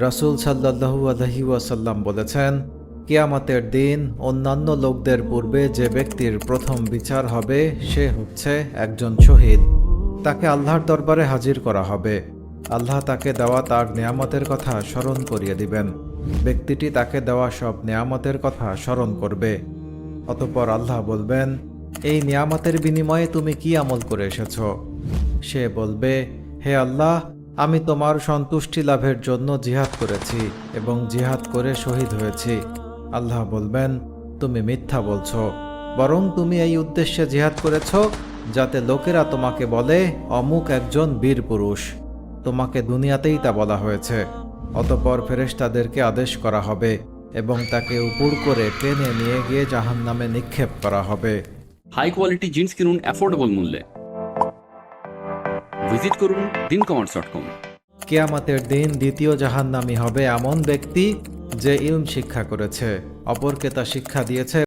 রাসূল সাল্লাল্লাহু আলাইহি ওয়াসাল্লাম বলেছেন, কিয়ামতের দিন অন্যান্য লোকদের পূর্বে যে ব্যক্তির প্রথম বিচার হবে সে হচ্ছে একজন শহীদ। তাকে আল্লাহর দরবারে হাজির করা হবে। আল্লাহ তাকে দেওয়া তার নেয়ামতের কথা স্মরণ করিয়ে দিবেন। ব্যক্তিটি তাকে দেওয়া সব নেয়ামতের কথা স্মরণ করবে। অতঃপর আল্লাহ বলবেন, এই নিয়ামতের বিনিময়ে তুমি কি আমল করে এসেছ? সে বলবে, হে আল্লাহ, আমি তোমার সন্তুষ্টি লাভের জন্য জিহাদ করেছি এবং জিহাদ করে শহীদ হয়েছি। আল্লাহ বলবেন, তুমি মিথ্যা বলছো, বরং তুমি এই উদ্দেশ্যে জিহাদ করেছ যাতে লোকেরা তোমাকে বলে অমুক একজন বীর পুরুষ। তোমাকে দুনিয়াতেই তা বলা হয়েছে। অতঃপর ফেরেশতাদেরকে আদেশ করা হবে এবং তাকে উপর করে টেনে নিয়ে গিয়ে জাহান্নামে নিক্ষেপ করা হবে। হাই কোয়ালিটি জিন্স কিনুন অ্যাফোর্ডেবল মূল্যে। ভিজিট করুন dincommerce.com। কিয়ামতের দিন দ্বিতীয় জাহান্নামী হবে এমন ব্যক্তি যে ইলম শিক্ষা করেছে, অপরকে তা শিক্ষা দিয়েছে